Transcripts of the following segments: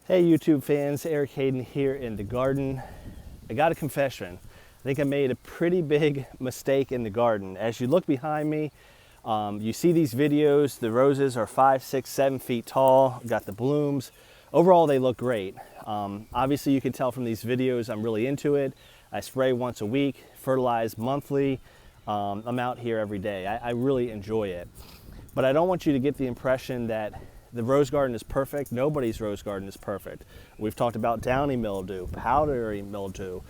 Hey YouTube fans, Eric Hayden here in the garden. I got a confession. I think I made a pretty big mistake in the garden. As you look behind me, you see these videos. The roses are 5, 6, 7 feet tall, got the blooms. Overall, they look great. Obviously, you can tell from these videos I'm really into it. I spray once a week, fertilize monthly. I'm out here every day. I really enjoy it. But I don't want you to get the impression that the rose garden is perfect. Nobody's rose garden is perfect. We've talked about downy mildew, powdery mildew,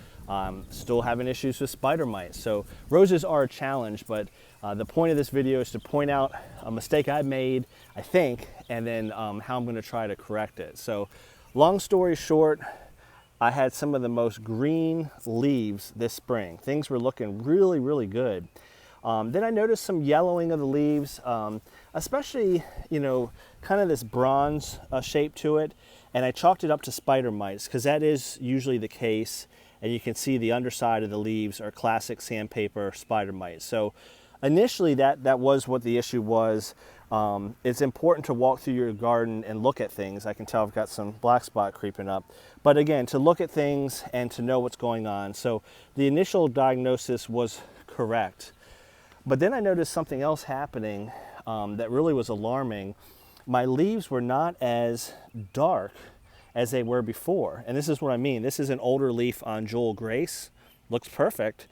still having issues with spider mites. So roses are a challenge, but the point of this video is to point out a mistake I made, I think, and then how I'm going to try to correct it. So long story short, I had some of the most green leaves this spring. Things were looking really, really good. Then I noticed some yellowing of the leaves, especially, kind of this bronze shape to it. And I chalked it up to spider mites because that is usually the case. And you can see the underside of the leaves are classic sandpaper spider mites. So initially that was what the issue was. It's important to walk through your garden and look at things. I can tell I've got some black spot creeping up. But again, to look at things and to know what's going on. So the initial diagnosis was correct. But then I noticed something else happening that really was alarming. My leaves were not as dark as they were before. And this is what I mean. This is an older leaf on Jewel Grace. Looks perfect.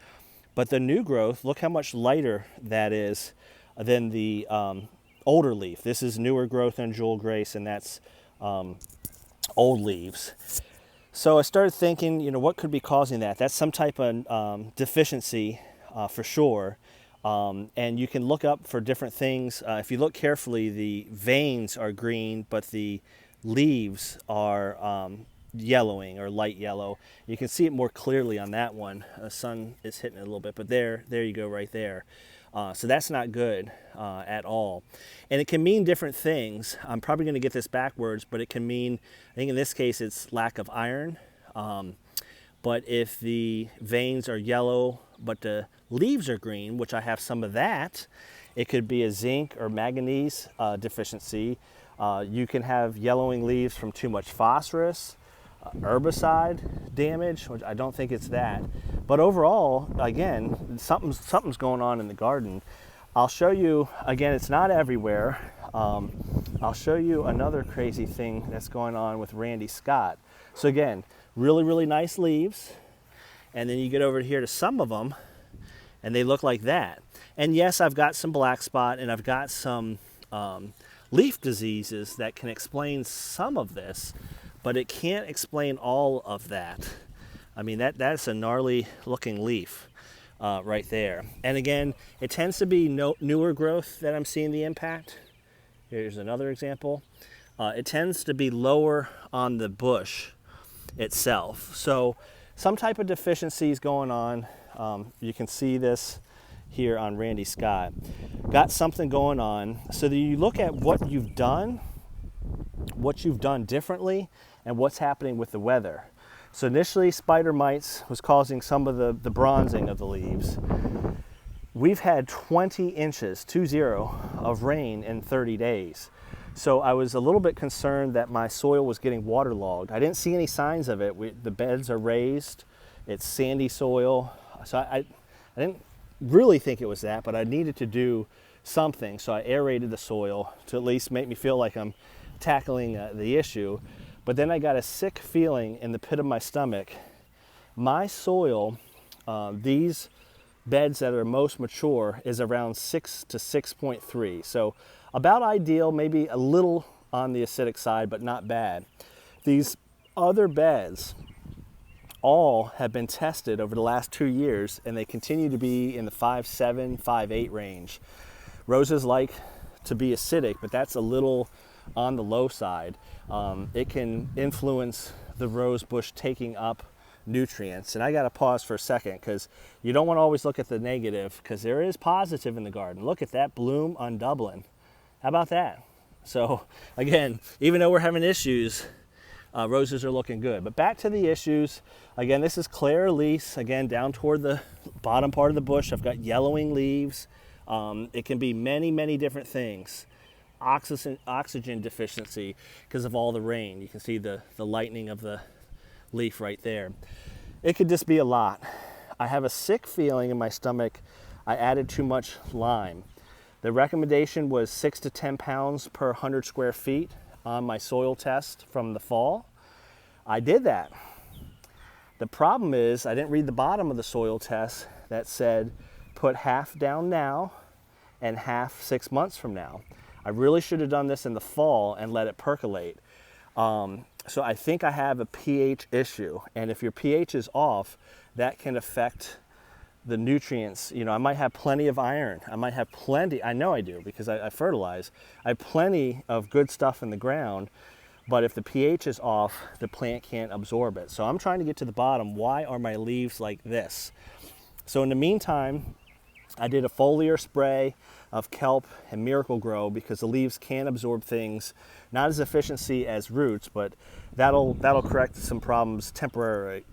But the new growth, look how much lighter that is than the older leaf. This is newer growth on Jewel Grace, and that's old leaves. So I started thinking, what could be causing that? That's some type of deficiency for sure. And you can look up for different things. If you look carefully, the veins are green, but the leaves are yellowing or light yellow. You can see it more clearly on that one. The sun is hitting it a little bit, but there you go right there. So that's not good at all. And it can mean different things. I'm probably going to get this backwards, but it can mean, I think in this case, it's lack of iron. But if the veins are yellow, but the leaves are green, which I have some of that, it could be a zinc or manganese deficiency. You can have yellowing leaves from too much phosphorus, herbicide damage, which I don't think it's that. But overall, again, something's going on in the garden. I'll show you, again, it's not everywhere. I'll show you another crazy thing that's going on with Randy Scott. So again, really, really nice leaves. And then you get over here to some of them, and they look like that. And yes, I've got some black spot, and I've got some leaf diseases that can explain some of this, but it can't explain all of that. I mean, that's a gnarly looking leaf right there. And again, it tends to be newer growth that I'm seeing the impact. Here's another example. It tends to be lower on the bush itself. So some type of deficiency is going on. You can see this here on Randy Scott. Got something going on. So that you look at what you've done differently, and what's happening with the weather. So initially, spider mites was causing some of the bronzing of the leaves. We've had 20 inches, 20, of rain in 30 days. So I was a little bit concerned that my soil was getting waterlogged. I didn't see any signs of it. The beds are raised. It's sandy soil. So I didn't really think it was that, but I needed to do something. So I aerated the soil to at least make me feel like I'm tackling the issue. But then I got a sick feeling in the pit of my stomach. My soil, these beds that are most mature, is around 6 to 6.3. So about ideal, maybe a little on the acidic side, but not bad. These other beds all have been tested over the last 2 years, and they continue to be in the 5.7, 5.8 range. Roses like to be acidic, but that's a little on the low side. It can influence the rose bush taking up nutrients. And I got to pause for a second because you don't want to always look at the negative, because there is positive in the garden. Look at that bloom on Dublin. How about that? So again, even though we're having issues, roses are looking good. But back to the issues. Again, this is Claire Elise. Again, down toward the bottom part of the bush, I've got yellowing leaves. It can be many, many different things. oxygen deficiency because of all the rain. You can see the lightening of the leaf right there. It could just be a lot. I have a sick feeling in my stomach. I added too much lime. The recommendation was 6 to 10 pounds per 100 square feet on my soil test from the fall. I did that. The problem is I didn't read the bottom of the soil test that said put half down now and half 6 months from now. I really should have done this in the fall and let it percolate. So I think I have a pH issue, and if your pH is off, that can affect the nutrients. You know, I might have plenty of iron. I might have plenty, I know I do because I fertilize. I have plenty of good stuff in the ground, but if the pH is off, the plant can't absorb it. So I'm trying to get to the bottom. Why are my leaves like this? So in the meantime, I did a foliar spray of kelp and Miracle-Gro because the leaves can absorb things, not as efficiency as roots, but that'll correct some problems temporarily.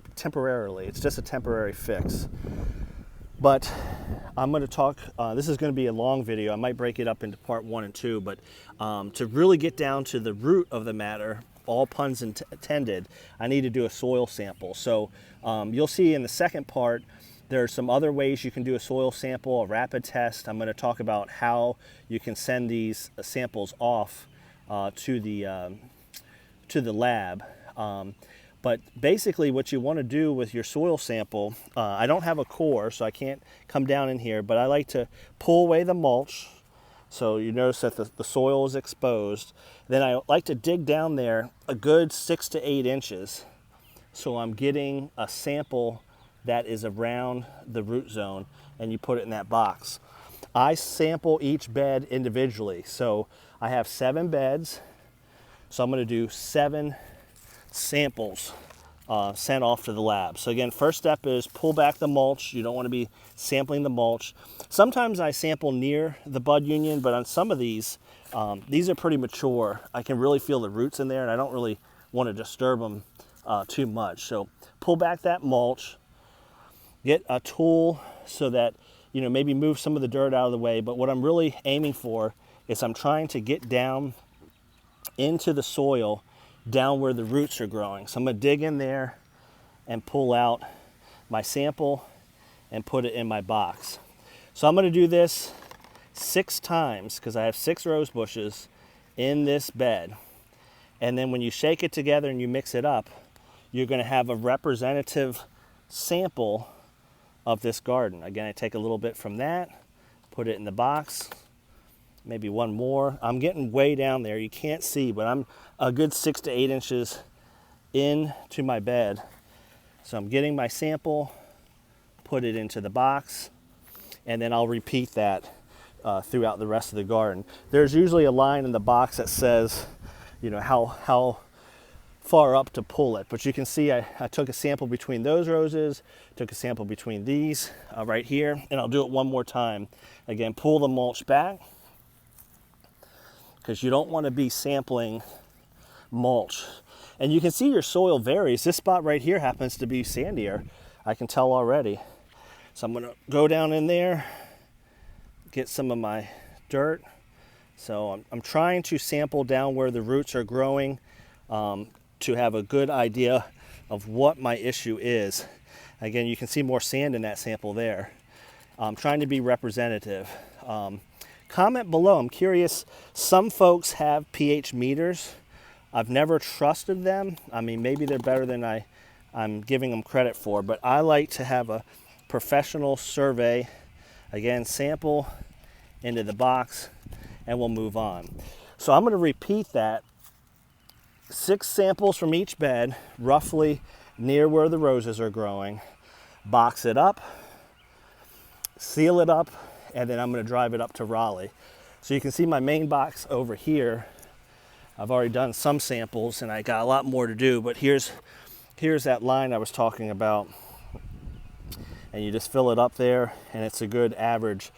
It's just a temporary fix. But I'm going to talk, this is going to be a long video. I might break it up into part 1 and 2, but to really get down to the root of the matter, all puns intended, I need to do a soil sample. So you'll see in the second part, there are some other ways you can do a soil sample, a rapid test. I'm going to talk about how you can send these samples off to the lab. But basically what you want to do with your soil sample, I don't have a core, so I can't come down in here, but I like to pull away the mulch. So you notice that the soil is exposed. Then I like to dig down there a good 6 to 8 inches. So I'm getting a sample that is around the root zone, and you put it in that box. I sample each bed individually. So I have 7 beds. So I'm going to do 7 samples sent off to the lab. So again, first step is pull back the mulch. You don't want to be sampling the mulch. Sometimes I sample near the bud union, but on some of these are pretty mature. I can really feel the roots in there, and I don't really want to disturb them too much. So pull back that mulch. Get a tool so that, you know, maybe move some of the dirt out of the way. But what I'm really aiming for is I'm trying to get down into the soil, down where the roots are growing. So I'm going to dig in there and pull out my sample and put it in my box. So I'm going to do this 6 times because I have 6 rose bushes in this bed. And then when you shake it together and you mix it up, you're going to have a representative sample of this garden. Again, I take a little bit from that, put it in the box, maybe one more. I'm getting way down there. You can't see, but I'm a good 6 to 8 inches into my bed. So I'm getting my sample, put it into the box, and then I'll repeat that throughout the rest of the garden. There's usually a line in the box that says, you know, how far up to pull it, but you can see I took a sample between those roses, took a sample between these right here, and I'll do it one more time. Again, pull the mulch back because you don't want to be sampling mulch. And you can see your soil varies. This spot right here happens to be sandier, I can tell already. So I'm going to go down in there, get some of my dirt. So I'm trying to sample down where the roots are growing to have a good idea of what my issue is. Again, you can see more sand in that sample there. I'm trying to be representative. Comment below, I'm curious, some folks have pH meters. I've never trusted them. I mean, maybe they're better than I'm giving them credit for, but I like to have a professional survey. Again, sample into the box, and we'll move on. So I'm going to repeat that. 6 samples from each bed, roughly near where the roses are growing. Box it up, seal it up, and then I'm going to drive it up to Raleigh. So you can see my main box over here. I've already done some samples and I got a lot more to do, but here's that line I was talking about. And you just fill it up there, and it's a good average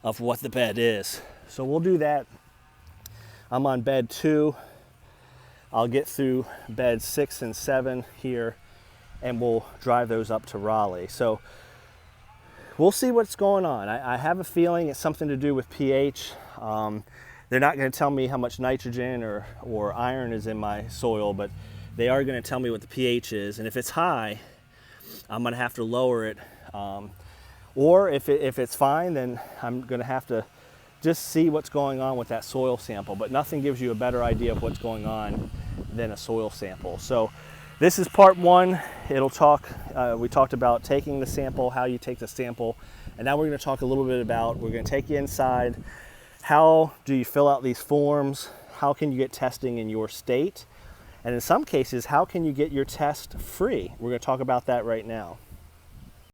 of what the bed is. So we'll do that. I'm on bed 2. I'll get through beds 6 and 7 here, and we'll drive those up to Raleigh. So we'll see what's going on. I have a feeling it's something to do with pH. They're not going to tell me how much nitrogen or iron is in my soil, but they are going to tell me what the pH is. And if it's high, I'm going to have to lower it. Or if it's fine, then I'm going to have to just see what's going on with that soil sample. But nothing gives you a better idea of what's going on than a soil sample. So this is part one. We talked about taking the sample, how you take the sample, and now we're going to talk a little bit about, we're going to take you inside. How do you fill out these forms? How can you get testing in your state? And in some cases, how can you get your test free? We're going to talk about that right now.